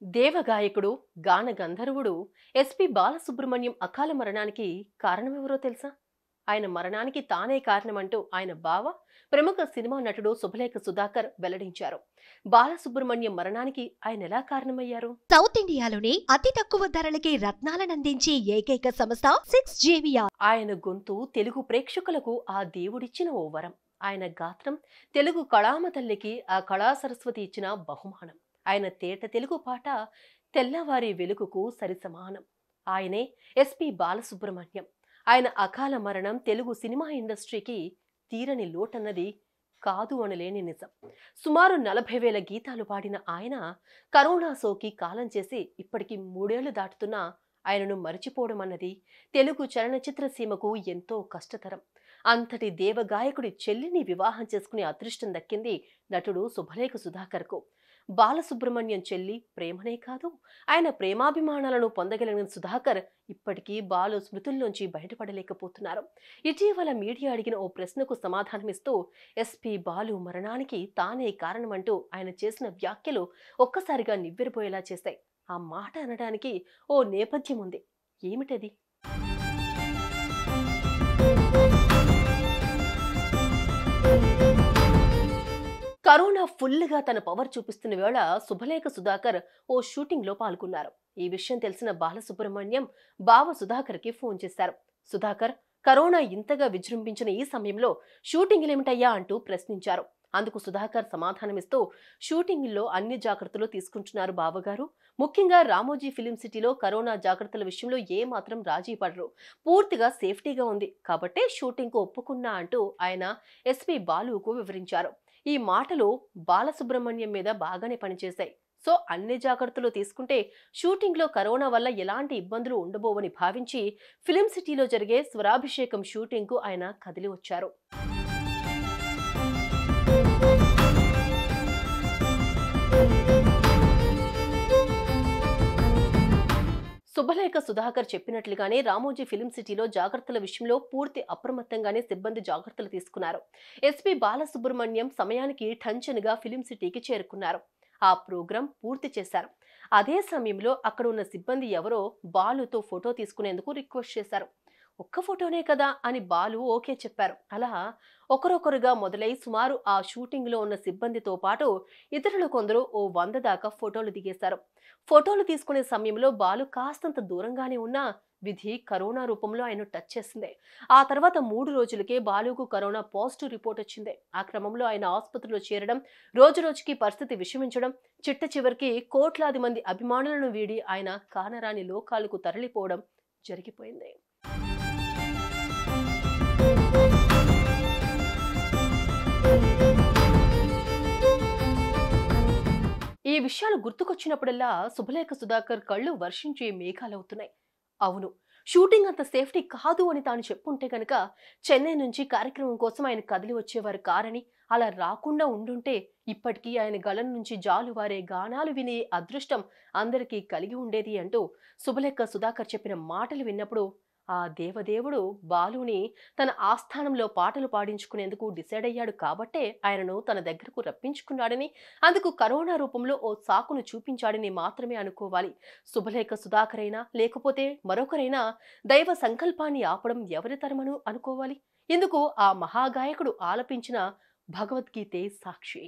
దేవగాయకుడు, గాన గంధర్వుడు ఎస్పి బాలసుబ్రహ్మణ్యం అకాల మరణానికి కారణమెవరో తెలుసా? ఆయన మరణానికి తానే కారణమంటూ ఆయన బావ, ప్రముఖ సినిమా నటుడు శుభలేఖ సుధాకర్ వెల్లడించారు. బాలసుబ్రహ్మణ్యం మరణానికి ఆయన ఎలా కారణమయ్యారు? సౌత్ ఇండియాలోనే అతి తక్కువ ధరలకి రత్నాలనందించే ఏకైక సంస్థ 6JVR. ఆయన గొంతు తెలుగు ప్రేక్షకులకు ఆ దేవుడిచ్చిన ఓ వరం. ఆయన గాత్రం తెలుగు కళామ తల్లికి ఆ కళా సరస్వతి ఇచ్చిన బహుమానం. ఆయన తేట తెలుగు పాట తెల్లవారి వెలుగుకు సరిసమానం. ఆయనే ఎస్పి బాలసుబ్రహ్మణ్యం. ఆయన అకాల మరణం తెలుగు సినిమా ఇండస్ట్రీకి తీరని లోటన్నది కాదు అనలేని నిజం. సుమారు 40,000 గీతాలు పాడిన ఆయన కరోనా సోకి కాలం చేసి ఇప్పటికి 3 ఏళ్లు దాటుతున్నా ఆయనను మరిచిపోవడం అన్నది తెలుగు చలనచిత్ర సీమకు ఎంతో కష్టతరం. అంతటి దేవగాయకుడి చెల్లిని వివాహం చేసుకునే అదృష్టం దక్కింది నటుడు శుభలేఖ సుధాకర్కు. బాలసుబ్రహ్మణ్యం చెల్లి ప్రేమనే కాదు, ఆయన ప్రేమాభిమానాలను పొందగలిగిన సుధాకర్ ఇప్పటికీ బాలు స్మృతుల్లోంచి బయటపడలేకపోతున్నారు. ఇటీవల మీడియా అడిగిన ఓ ప్రశ్నకు సమాధానమిస్తూ ఎస్పి బాలు మరణానికి తానే కారణమంటూ ఆయన చేసిన వ్యాఖ్యలు ఒక్కసారిగా నివ్వెరపోయేలా చేశాయి. ఆ మాట అనడానికి ఓ నేపథ్యం ఉంది. ఏమిటది? కరోనా ఫుల్గా తన పవర్ చూపిస్తున్న వేళ శుభలేఖ సుధాకర్ ఓ షూటింగ్ లో పాల్గొన్నారు. ఈ విషయం తెలిసిన బాలసుబ్రహ్మణ్యం బావ సుధాకర్కి ఫోన్ చేశారు. సుధాకర్, కరోనా ఇంతగా విజృంభించిన ఈ సమయంలో షూటింగ్లేమిటయ్యా అంటూ ప్రశ్నించారు. అందుకు సుధాకర్ సమాధానమిస్తూ, షూటింగ్లో అన్ని జాగ్రత్తలు తీసుకుంటున్నారు బావగారు. ముఖ్యంగా రామోజీ ఫిలిం సిటీలో కరోనా జాగ్రత్తల విషయంలో ఏ మాత్రం రాజీ పడరు. పూర్తిగా సేఫ్టీగా ఉంది కాబట్టే షూటింగ్కు ఒప్పుకున్నా అంటూ ఆయన ఎస్పి బాలుకు వివరించారు. ఈ మాటలు బాలసుబ్రహ్మణ్యం మీద బాగానే పనిచేశాయి. సో అన్ని జాగ్రత్తలు తీసుకుంటే షూటింగ్లో కరోనా వల్ల ఎలాంటి ఇబ్బందులు ఉండబోవని భావించి ఫిలిం సిటీలో జరిగే స్వరాభిషేకం షూటింగ్కు ఆయన కదిలి వచ్చారు. శుభలేఖ సుధాకర్ చెప్పినట్లుగానే రామోజీ ఫిలిం సిటీలో జాగ్రత్తల విషయంలో పూర్తి అప్రమత్తంగానే సిబ్బంది జాగ్రత్తలు తీసుకున్నారు. ఎస్పి బాలసుబ్రహ్మణ్యం సమయానికి టంచన్గా ఫిలిం సిటీకి చేరుకున్నారు. ఆ ప్రోగ్రాం పూర్తి చేశారు. అదే సమయంలో అక్కడ ఉన్న సిబ్బంది ఎవరో బాలుతో ఫోటో తీసుకునేందుకు రిక్వెస్ట్ చేశారు. ఒక్క ఫోటోనే కదా అని బాలు ఓకే చెప్పారు. అలా ఒకరొకరుగా మొదలై సుమారు ఆ షూటింగ్ లో ఉన్న సిబ్బందితో పాటు ఇతరులు కొందరు ఓ 100 దాకా ఫోటోలు దిగేశారు. ఫోటోలు తీసుకునే సమయంలో బాలు కాస్తంత దూరంగానే ఉన్నా విధి కరోనా రూపంలో ఆయన టచ్ చేసింది. ఆ తర్వాత 3 రోజులకే బాలుకు కరోనా పాజిటివ్ రిపోర్ట్ వచ్చింది. ఆ క్రమంలో ఆయన ఆసుపత్రిలో చేరడం, రోజు రోజుకి పరిస్థితి విషమించడం, చిట్ట చివరికి కోట్లాది మంది అభిమానులను వీడి ఆయన కానరాని లోకాలకు తరలిపోవడం జరిగిపోయింది. ఈ విషయాలు గుర్తుకొచ్చినప్పుడల్లా శుభలేఖ సుధాకర్ కళ్ళు వర్షించే మేఘాలవుతున్నాయి. అవును, షూటింగ్ అంత సేఫ్టీ కాదు అని తాను చెప్పుంటే గనక చెన్నై నుంచి కార్యక్రమం కోసం ఆయన కదిలి వచ్చేవారు కారని, అలా రాకుండా ఉండుంటే ఇప్పటికీ ఆయన గళం నుంచి జాలువారే గానాలు వినే అదృష్టం అందరికీ కలిగి ఉండేది అంటూ శుభలేఖ సుధాకర్ చెప్పిన మాటలు విన్నప్పుడు ఆ దేవదేవుడు బాలుని తన ఆస్థానంలో పాటలు పాడించుకునేందుకు డిసైడ్ అయ్యాడు కాబట్టే ఆయనను తన దగ్గరకు రప్పించుకున్నాడని, అందుకు కరోనా రూపంలో ఓ సాకును చూపించాడని మాత్రమే అనుకోవాలి. శుభలేఖ సుధాకర్ అయినా లేకపోతే మరొకరైనా దైవ సంకల్పాన్ని ఆపడం ఎవరి తరమను అనుకోవాలి. ఇందుకు ఆ మహాగాయకుడు ఆలపించిన భగవద్గీతే సాక్షి.